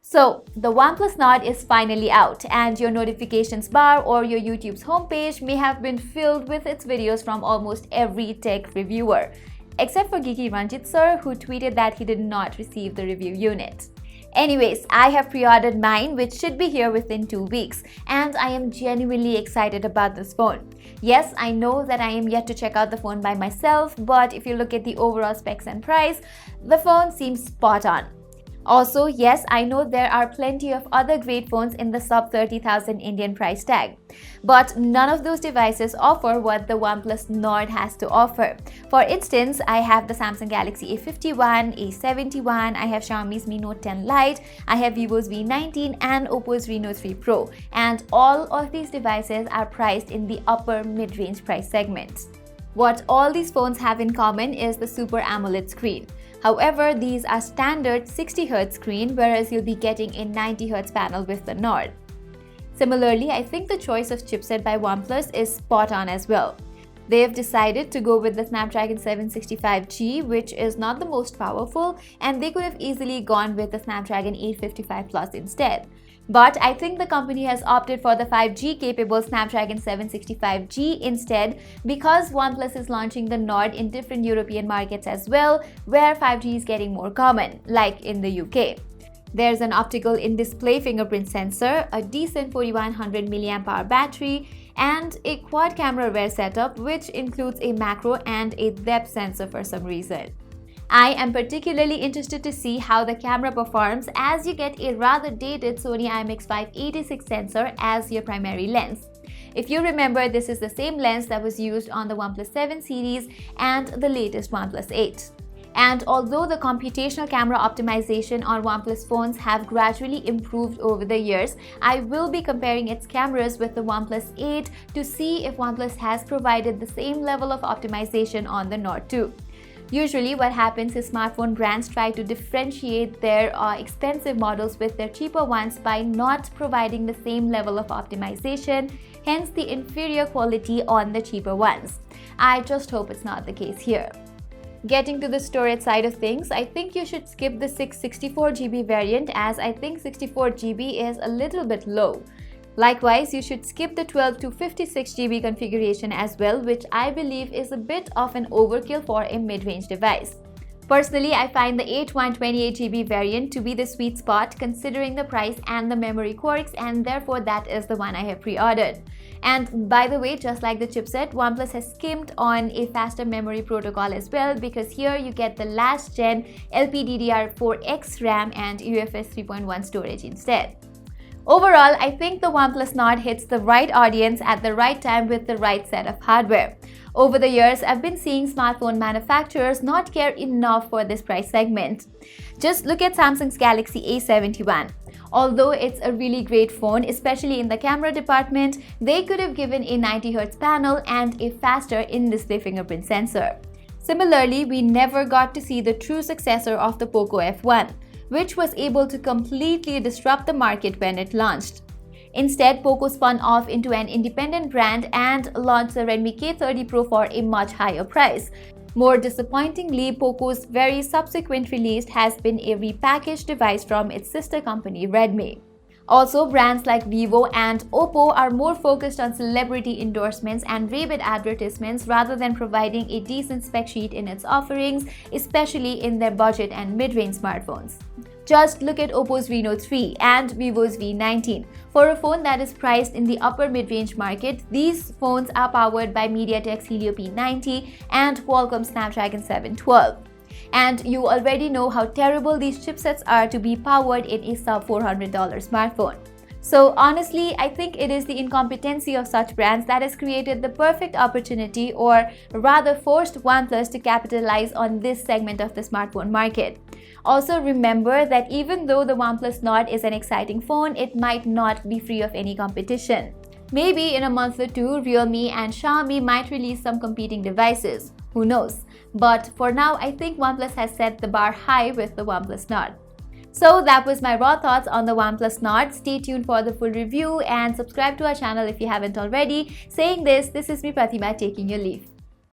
So, the OnePlus Nord is finally out, and your notifications bar or your YouTube's homepage may have been filled with its videos from almost every tech reviewer, except for Geeky Ranjit sir, who tweeted that he did not receive the review unit. Anyways, I have pre-ordered mine, which should be here within 2 weeks, and I am genuinely excited about this phone. Yes, I know that I am yet to check out the phone by myself, but if you look at the overall specs and price, the phone seems spot on. Also, yes, I know there are plenty of other great phones in the sub 30,000 Indian price tag, but none of those devices offer what the OnePlus Nord has to offer. For instance, I have the Samsung Galaxy A51, A71, I have Xiaomi's Mi Note 10 Lite, I have Vivo's V19 and Oppo's Reno 3 Pro, and all of these devices are priced in the upper mid-range price segment. What all these phones have in common is the Super AMOLED screen. However, these are standard 60Hz screen, whereas you'll be getting a 90Hz panel with the Nord. Similarly, I think the choice of chipset by OnePlus is spot on as well. They have decided to go with the Snapdragon 765G, which is not the most powerful, and they could have easily gone with the Snapdragon 855 Plus instead. But I think the company has opted for the 5G capable Snapdragon 765G instead, because OnePlus is launching the Nord in different European markets as well, where 5G is getting more common, like in the UK. There's an optical in-display fingerprint sensor, a decent 4100 mAh battery, and a quad camera rear setup, which includes a macro and a depth sensor for some reason. I am particularly interested to see how the camera performs, as you get a rather dated Sony IMX586 sensor as your primary lens. If you remember, this is the same lens that was used on the OnePlus 7 series and the latest OnePlus 8. And although the computational camera optimization on OnePlus phones have gradually improved over the years, I will be comparing its cameras with the OnePlus 8 to see if OnePlus has provided the same level of optimization on the Nord 2. Usually what happens is smartphone brands try to differentiate their expensive models with their cheaper ones by not providing the same level of optimization, hence the inferior quality on the cheaper ones. I just hope it's not the case here. Getting to the storage side of things, I think you should skip the 664GB variant, as I think 64GB is a little bit low. Likewise, you should skip the 12 to 56GB configuration as well, which I believe is a bit of an overkill for a mid-range device. Personally, I find the 8128GB variant to be the sweet spot considering the price and the memory quirks, and therefore that is the one I have pre-ordered. And by the way, just like the chipset, OnePlus has skimped on a faster memory protocol as well, because here you get the last gen LPDDR4X RAM and UFS 3.1 storage instead. Overall, I think the OnePlus Nord hits the right audience at the right time with the right set of hardware. Over the years, I've been seeing smartphone manufacturers not care enough for this price segment. Just look at Samsung's Galaxy A71. Although it's a really great phone, especially in the camera department, they could have given a 90Hz panel and a faster in-display fingerprint sensor. Similarly, we never got to see the true successor of the Poco F1, which was able to completely disrupt the market when it launched. Instead, Poco spun off into an independent brand and launched the Redmi K30 Pro for a much higher price. More disappointingly, Poco's very subsequent release has been a repackaged device from its sister company Redmi. Also, brands like Vivo and Oppo are more focused on celebrity endorsements and rabid advertisements rather than providing a decent spec sheet in its offerings, especially in their budget and mid-range smartphones. Just look at Oppo's Reno 3 and Vivo's V19. For a phone that is priced in the upper mid-range market, these phones are powered by MediaTek's Helio P90 and Qualcomm's Snapdragon 712. And you already know how terrible these chipsets are to be powered in a sub $400 smartphone. So honestly, I think it is the incompetency of such brands that has created the perfect opportunity, or rather forced OnePlus to capitalize on this segment of the smartphone market. Also remember that even though the OnePlus Nord is an exciting phone, it might not be free of any competition. Maybe in a month or two, Realme and Xiaomi might release some competing devices. Who knows? But for now, I think OnePlus has set the bar high with the OnePlus Nord. So that was my raw thoughts on the OnePlus Nord. Stay tuned for the full review and subscribe to our channel if you haven't already. Saying this is me Pratima taking your leave.